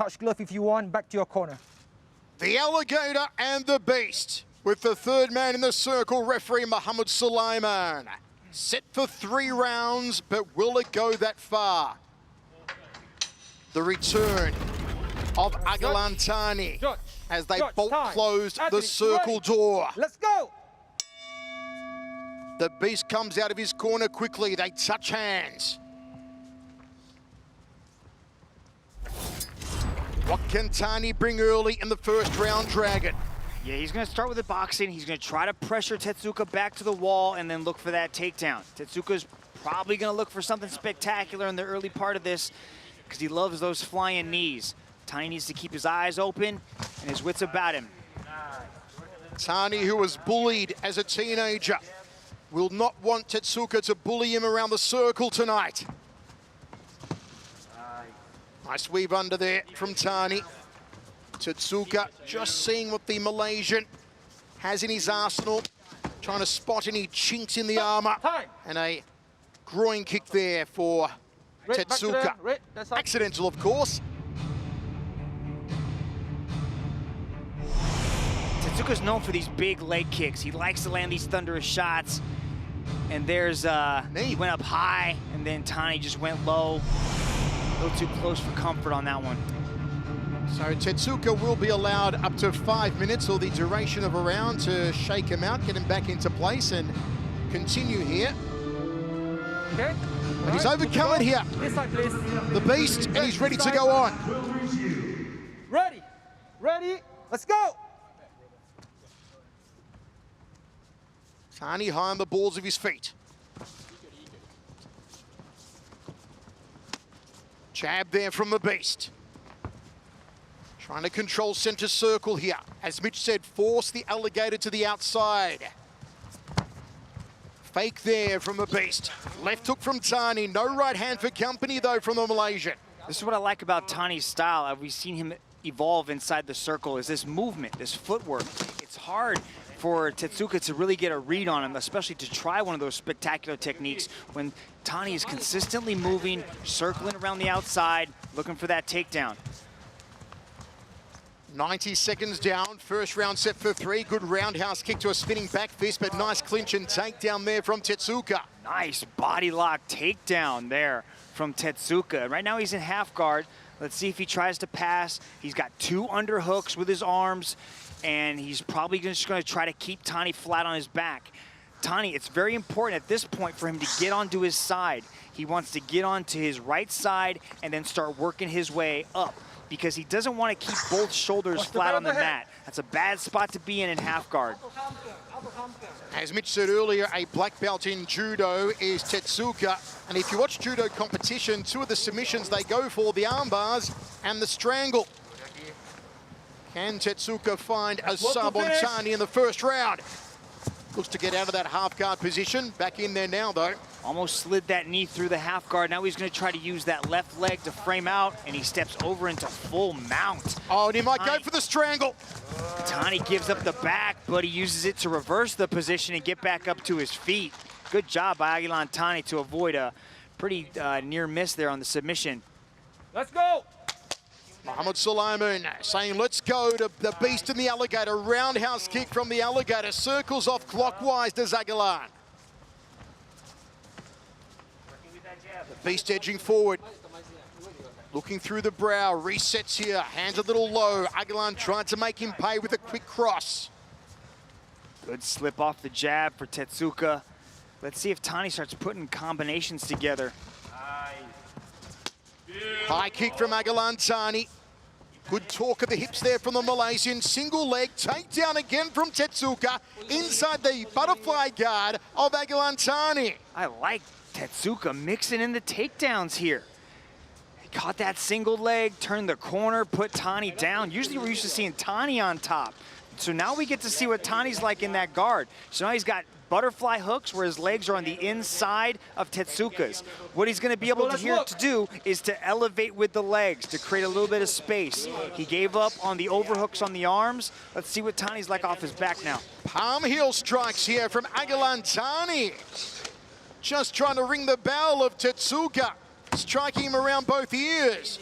touch glove if you want. Back to your corner. The Alligator and the Beast, with the third man in the circle, referee Mohammed Sulaiman. Set for 3 rounds, but will it go that far? The return of Agilan Thani as they bolt closed the circle door. Let's go! The Beast comes out of his corner quickly. They touch hands. What can Thani bring early in the first round, Dragon? Yeah, he's going to start with the boxing. He's going to try to pressure Tetsuka back to the wall and then look for that takedown. Tetsuka's probably going to look for something spectacular in the early part of this because he loves those flying knees. Thani needs to keep his eyes open and his wits about him. Thani, who was bullied as a teenager, will not want Tetsuka to bully him around the circle tonight. Nice weave under there from Thani. Tetsuka just seeing what the Malaysian has in his arsenal, trying to spot any chinks in the armor. And a groin kick there for Tetsuka. Accidental, of course. Tetsuka's known for these big leg kicks. He likes to land these thunderous shots. And there's, he went up high, and then Thani just went low. A little too close for comfort on that one. So Tetsuka will be allowed up to 5 minutes, or the duration of a round, to shake him out, get him back into place, and continue here. Okay. But he's overcome it here. This side, please. The Beast, and he's ready to go on. Ready. Ready. Let's go. Thani high on the balls of his feet. Jab there from the Beast. Trying to control center circle here. As Mitch said, force the Alligator to the outside. Fake there from the Beast. Left hook from Thani. No right hand for company, though, from the Malaysian. This is what I like about Thani's style. We've seen him evolve inside the circle, is this movement, this footwork. It's hard for Tetsuka to really get a read on him, especially to try one of those spectacular techniques when Thani is consistently moving, circling around the outside, looking for that takedown. 90 seconds down, first round set for 3. Good roundhouse kick to a spinning back fist, but nice clinch and takedown there from Tetsuka. Nice body lock takedown there from Tetsuka. Right now he's in half guard. Let's see if he tries to pass. He's got 2 underhooks with his arms, and he's probably just going to try to keep Thani flat on his back. Thani, it's very important at this point for him to get onto his side. He wants to get onto his right side and then start working his way up, because he doesn't want to keep both shoulders flat on the mat. That's a bad spot to be in half guard. As Mitch said earlier, a black belt in judo is Tetsuka. And if you watch judo competition, 2 of the submissions they go for, the arm bars and the strangle. Can Tetsuka find a sub on Thani in the first round? Looks to get out of that half guard position. Back in there now, though. Almost slid that knee through the half guard. Now he's going to try to use that left leg to frame out, and he steps over into full mount. Oh, and he might go for the strangle. Thani gives up the back, but he uses it to reverse the position and get back up to his feet. Good job by Agilan Thani to avoid a pretty near miss there on the submission. Let's go. Mohammed Sulaiman saying, let's go to the Beast and the Alligator. Roundhouse kick from the Alligator. Circles off clockwise to Agilan. The Beast edging forward. Looking through the brow. Resets here. Hands a little low. Agilan tried to make him pay with a quick cross. Good slip off the jab for Tetsuka. Let's see if Thani starts putting combinations together. High kick from Agilan Thani. Good torque of the hips there from the Malaysian. Single leg takedown again from Tetsuka inside the butterfly guard of Agilan Thani. I like Tetsuka mixing in the takedowns here. He caught that single leg, turned the corner, put Thani down. Usually we're used to seeing Thani on top. So now we get to see what Thani's like in that guard. So now he's got butterfly hooks where his legs are on the inside of Tetsuka's. What he's going to be able to do is to elevate with the legs to create a little bit of space. He gave up on the overhooks on the arms. Let's see what Thani's like off his back now. Palm heel strikes here from Agilan Thani. Just trying to ring the bell of Tetsuka, striking him around both ears.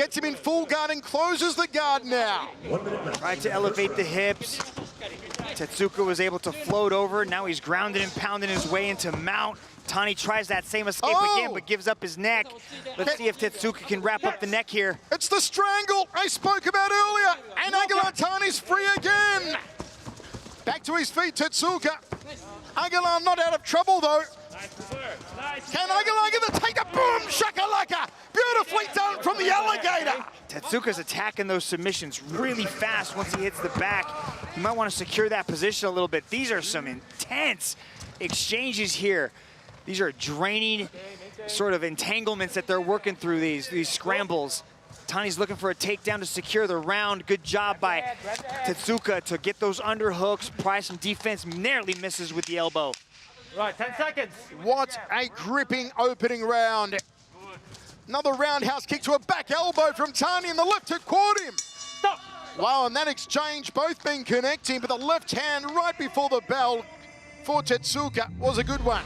gets him in full guard and closes the guard now. Tried to elevate the hips. Tetsuka was able to float over. Now he's grounded and pounding his way into mount. Thani tries that same escape again, but gives up his neck. Let's see if Tetsuka can wrap up the neck here. It's the strangle I spoke about earlier. And Agilan Thani's free again. Back to his feet, Tetsuka. Agilan not out of trouble, though. Can Agilan get the takedown? Boom, shakalaka. Beautifully done from the alligator. Tetsuka's attacking those submissions really fast once he hits the back. You might want to secure that position a little bit. These are some intense exchanges here. These are draining sort of entanglements that they're working through, these scrambles. Thani's looking for a takedown to secure the round. Good job by Tetsuka to get those underhooks, pry some defense, narrowly misses with the elbow. Right, 10 seconds. What a gripping opening round. Another roundhouse kick to a back elbow from Thani, and the left hook caught him. Stop. Wow, and that exchange, both been connecting, but the left hand right before the bell for Tetsuka was a good one.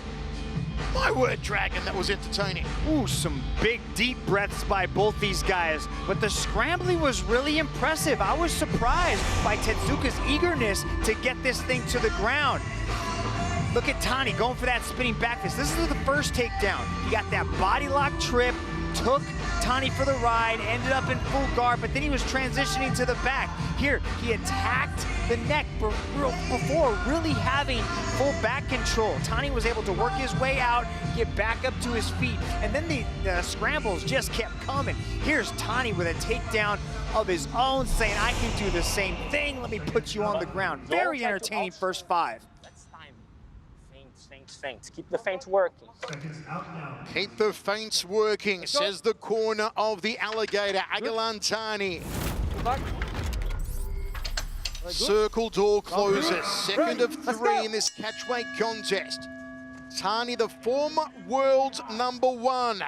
My word, Dragon, that was entertaining. Ooh, some big, deep breaths by both these guys, but the scrambling was really impressive. I was surprised by Tetsuka's eagerness to get this thing to the ground. Look at Thani going for that spinning back fist. This is the first takedown. He got that body lock trip, took Thani for the ride, ended up in full guard, but then he was transitioning to the back. Here, he attacked the neck before really having full back control. Thani was able to work his way out, get back up to his feet, and then the scrambles just kept coming. Here's Thani with a takedown of his own, saying, I can do the same thing. Let me put you on the ground. Very entertaining first 5. Feints. Keep the feints working. Keep the feints working, says the corner of the alligator, Agilan Thani. Circle door closes. Second of 3 in this catchweight contest. Thani, the former world #1.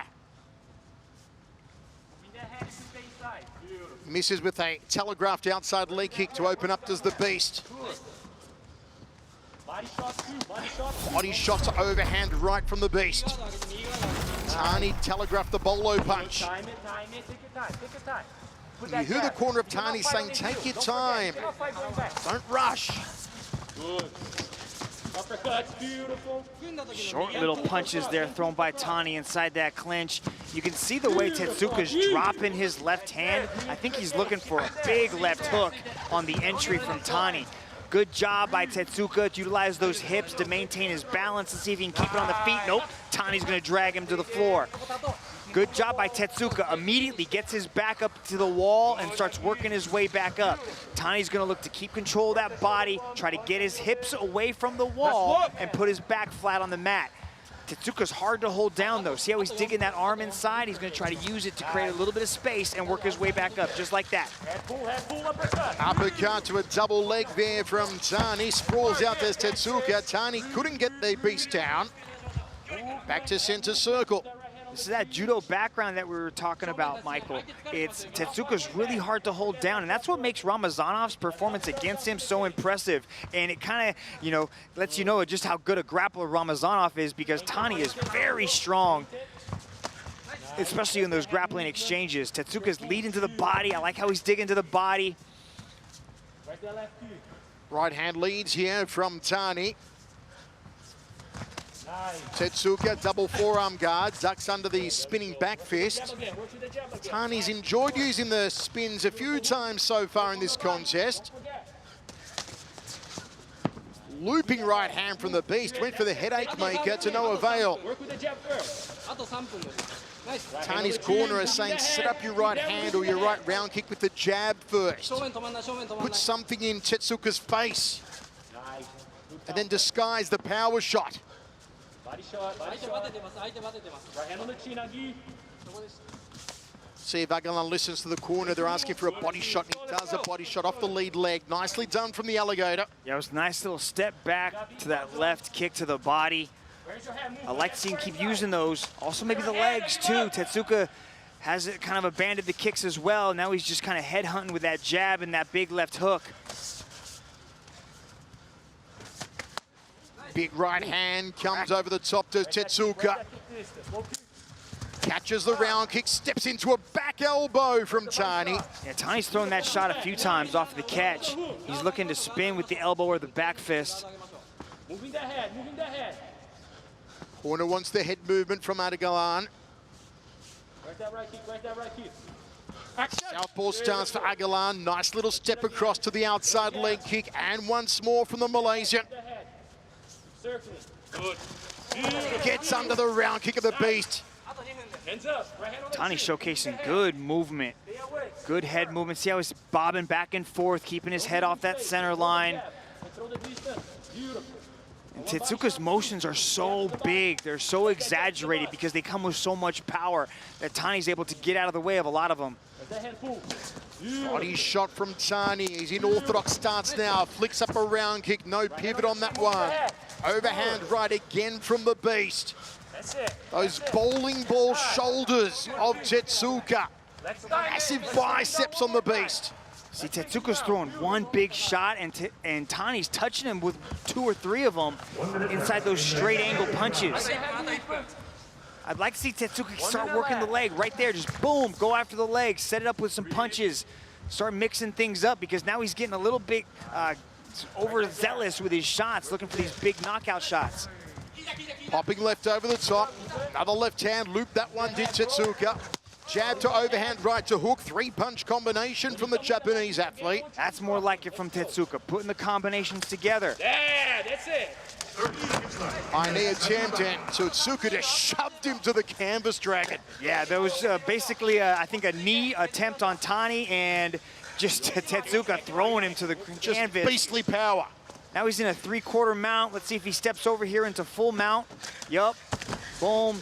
Misses with a telegraphed outside leg kick to open up as the beast. Body shot to overhand right from the beast. Thani telegraphed the bolo punch. You hear the corner of Thani saying, take your time. Don't rush. Short little punches there thrown by Thani inside that clinch. You can see the way Tetsuka's dropping his left hand. I think he's looking for a big left hook on the entry from Thani. Good job by Tetsuka to utilize those hips to maintain his balance and see if he can keep it on the feet. Nope, Thani's gonna drag him to the floor. Good job by Tetsuka. Immediately gets his back up to the wall and starts working his way back up. Thani's gonna look to keep control of that body, try to get his hips away from the wall and put his back flat on the mat. Tetsuka's hard to hold down though. See how he's digging that arm inside? He's gonna try to use it to create a little bit of space and work his way back up, just like that. Uppercut to a double leg there from Thani. Sprawls out there's Tetsuka. Thani couldn't get the beast down. Back to center circle. This is that judo background that we were talking about, Michael. Tetsuka's really hard to hold down, and that's what makes Ramazanov's performance against him so impressive. And it kind of, lets you know just how good a grappler Ramazanov is, because Thani is very strong, especially in those grappling exchanges. Tetsuka's leading to the body. I like how he's digging to the body. Right hand leads here from Thani. Tetsuka, double forearm guard, ducks under the spinning back fist. Thani's enjoyed using the spins a few times so far in this contest. Looping right hand from the beast, went for the headache maker to no avail. Thani's corner is saying, set up your right hand or your right round kick with the jab first. Put something in Tetsuka's face. And then disguise the power shot. See if Agilan listens to the corner. They're asking for a body shot, and he does a body shot off the lead leg. Nicely done from the alligator. Yeah, it was a nice little step back to that left kick to the body. I like to see him keep using those. Also maybe the legs too. Tetsuka has it kind of abandoned the kicks as well. Now he's just kind of head hunting with that jab and that big left hook. Big right hand comes over the top to Tetsuka. Catches the round kick, steps into a back elbow from Thani. Yeah, Tani's thrown that shot a few times off the catch. He's looking to spin with the elbow or the back fist. Moving the head, moving the head. Corner wants the head movement from Agilan. Where's that right kick, where's that right kick? Southpaw stance for Agilan. Nice little step across to the outside leg kick. And once more from the Malaysian. The head. Circling. Good. Gets under the round kick of the beast. Hands up. Right hand on the Tani showcasing good movement, good head movement. See how he's bobbing back and forth, keeping his head off that center line. Throw the distance. Beautiful. And Tetsuka's motions are so big, they're so exaggerated because they come with so much power that Tani's able to get out of the way of a lot of them. Let that hand pull. Body shot from Thani. He's in orthodox stance now. Flicks up a round kick. No pivot on that one. Overhand right again from the beast. That's it. Those bowling ball shoulders of Tetsuka. Massive biceps on the beast. See, Tetsuka's throwing one big shot, and Tani's touching him with 2 or 3 of them inside those straight angle punches. I'd like to see Tetsuka start working the leg right there. Just boom, go after the leg, set it up with some punches, start mixing things up because now he's getting a little bit overzealous with his shots, looking for these big knockout shots. Popping left over the top. Another left hand loop. That one did Tetsuka. Jab to overhand right to hook. 3-punch combination from the Japanese athlete. That's more like it from Tetsuka, putting the combinations together. Yeah, that's it. High knee attempt, and Tetsuka just shoved him to the canvas dragon. Yeah, there was basically, I think, a knee attempt on Tani and just Tetsuka throwing him to the Just canvas. beastly power. Now he's in a 3/4 mount. Let's see if he steps over here into full mount. Yup. Boom.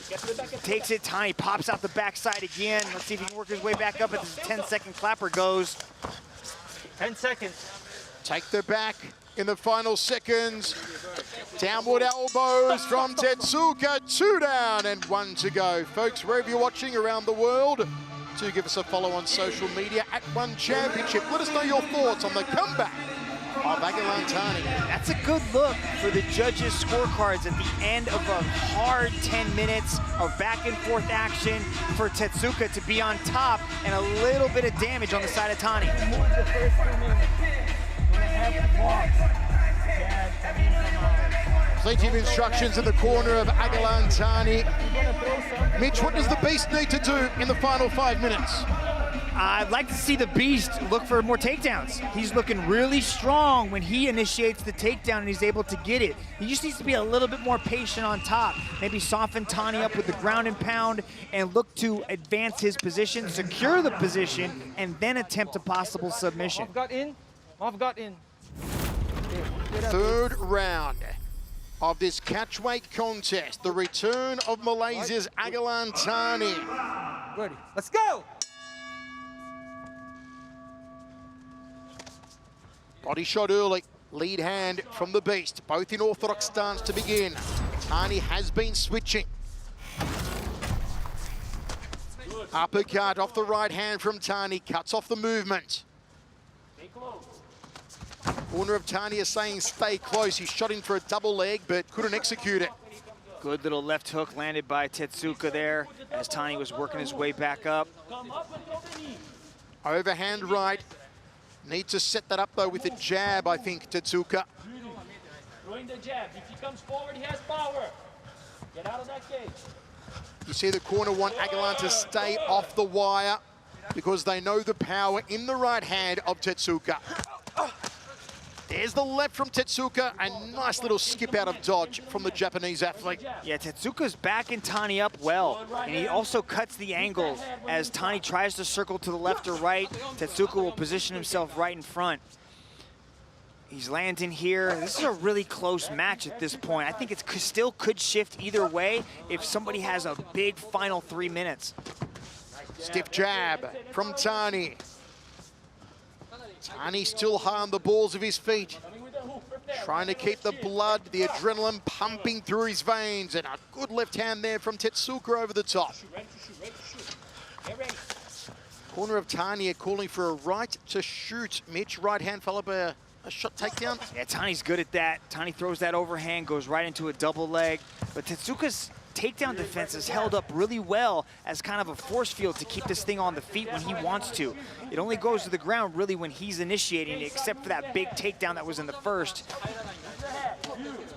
Takes it. Tani pops out the backside again. Let's see if he can work his way back up as the 10-second clapper goes. 10 seconds. Take the back in the final seconds. Downward elbows from Tetsuka. 2 down and 1 to go. Folks, wherever you're watching around the world, do give us a follow on social media at One Championship. Let us know your thoughts on the comeback of Agilan Thani. That's a good look for the judges' scorecards at the end of a hard 10 minutes of back and forth action for Tetsuka to be on top and a little bit of damage on the side of Thani. Plenty of instructions in the corner of Agilan Thani. Mitch, what does the Beast need to do in the final 5 minutes? I'd like to see the Beast look for more takedowns. He's looking really strong when he initiates the takedown and he's able to get it. He just needs to be a little bit more patient on top. Maybe soften Thani up with the ground and pound and look to advance his position, secure the position, and then attempt a possible submission. Off got in. Off got in. Third round of this catchweight contest. The return of Malaysia's Agilan Thani. Ready. Let's go. Body shot early. Lead hand from the Beast. Both in orthodox stance to begin. Thani has been switching. Uppercut off the right hand from Thani. Cuts off the movement. Corner of Thani is saying stay close. He shot in for a double leg, but couldn't execute it. Good little left hook landed by Tetsuka there as Thani was working his way back up. Come up and throw the knee. Overhand right. Needs to set that up, though, with a jab, I think, Tetsuka. Throwing the jab. If he comes forward, he has power. Get out of that cage. You see the corner want Agilan to stay off the wire because they know the power in the right hand of Tetsuka. There's the left from Tetsuka. A nice little skip out of dodge from the Japanese athlete. Yeah, Tetsuka's backing Thani up well, and he also cuts the angle as Thani tries to circle to the left or right. Tetsuka will position himself right in front. He's landing here. This is a really close match at this point. I think it still could shift either way if somebody has a big final 3 minutes. Stiff jab from Thani. Thani still high on the balls of his feet. Trying to keep the blood, the adrenaline pumping through his veins. And a good left hand there from Tetsuka over the top. Corner of Thani calling for a right to shoot. Mitch, right hand followed by a shot takedown. Yeah, Tani's good at that. Tani throws that overhand, goes right into a double leg. But Tetsuka's takedown defense has held up really well as kind of a force field to keep this thing on the feet when he wants to. It only goes to the ground really when he's initiating it, except for that big takedown that was in the first.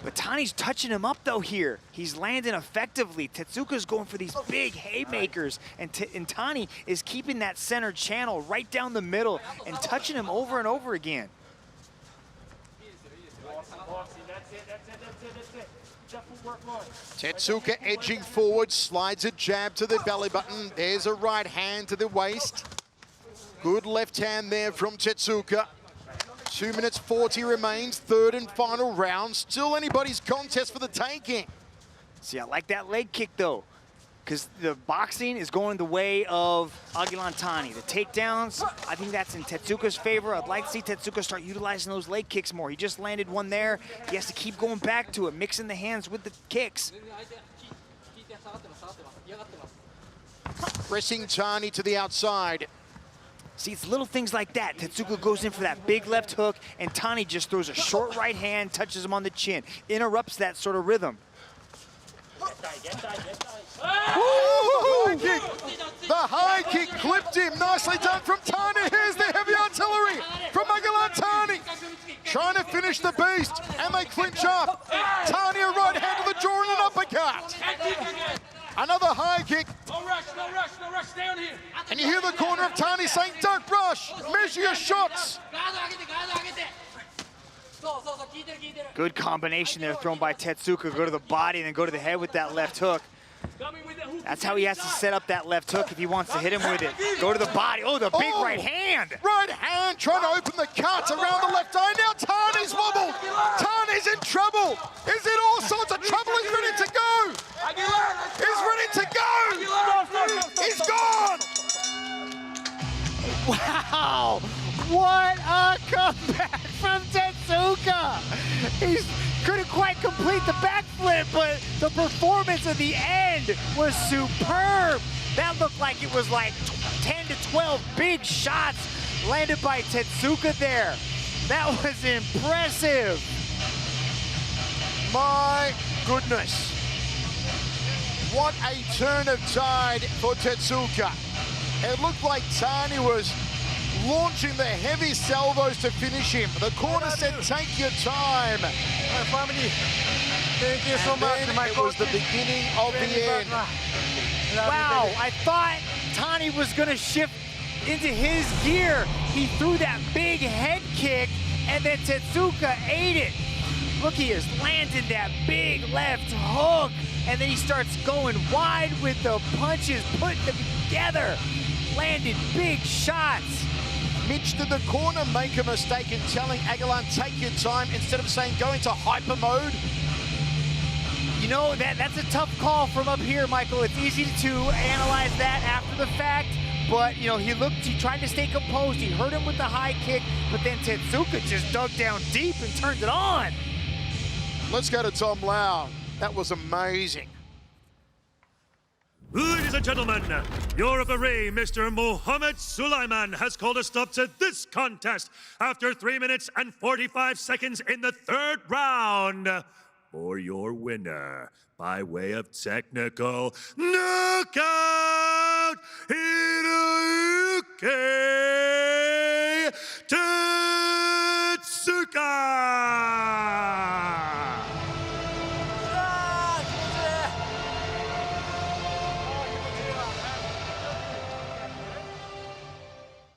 But Thani's touching him up though here. He's landing effectively. Tetsuka's going for these big haymakers, and Thani is keeping that center channel right down the middle and touching him over and over again. Tetsuka edging forward, slides a jab to the belly button. There's a right hand to the waist. Good left hand there from Tetsuka. 2 minutes 40 remains, third and final round. Still anybody's contest for the taking. See, I like that leg kick though, because the boxing is going the way of Agilan Thani. The takedowns, I think that's in Tetsuka's favor. I'd like to see Tetsuka start utilizing those leg kicks more. He just landed one there. He has to keep going back to it, mixing the hands with the kicks. Pressing Thani to the outside. See, it's little things like that. Tetsuka goes in for that big left hook, and Thani just throws a short right hand, touches him on the chin, interrupts that sort of rhythm. High kick. The high kick clipped him. Nicely done from Thani. Here's the heavy artillery from Agilan Thani. Trying to finish the beast, and they clinch up. Thani a right hand to the jaw and an uppercut. Another high kick. No rush, no rush, no rush. Stay on here. And you hear the corner of Thani saying, don't rush, measure your shots. Good combination there thrown by Tetsuka. Go to the body and then go to the head with that left hook. That's how he has to set up that left hook if he wants to hit him with it. Go to the body. Oh, the big right hand. Right hand trying to open the cut around the left eye. Now Thani's wobbled. Thani's in trouble. He's in all sorts of trouble. He's ready to go. He's ready to go. He's gone. Wow. What a comeback from Tetsuka. He couldn't quite complete the backflip, but the performance at the end was superb. That looked like it was like 10 to 12 big shots landed by Tetsuka there. That was impressive. My goodness. What a turn of tide for Tetsuka. It looked like Thani was launching the heavy salvos to finish him. The corner said, take your time. Family, thank you so much. It was the beginning of the end. Wow, I thought Thani was gonna shift into his gear. He threw that big head kick, and then Tetsuka ate it. Look, he has landed that big left hook, and then he starts going wide with the punches, putting them together. Landed big shots. Mitch, did the corner make a mistake in telling Agilan, take your time, instead of saying go into hyper mode? You know, that's a tough call from up here, Michael. It's easy to analyze that after the fact, but, you know, he tried to stay composed. He hurt him with the high kick, but then Tetsuka just dug down deep and turned it on. Let's go to Tom Lau. That was amazing. Ladies and gentlemen, your referee, Mr. Mohammed Sulaiman, has called a stop to this contest after 3 minutes and 45 seconds in the third round. For your winner, by way of technical knockout, Hiroyuki!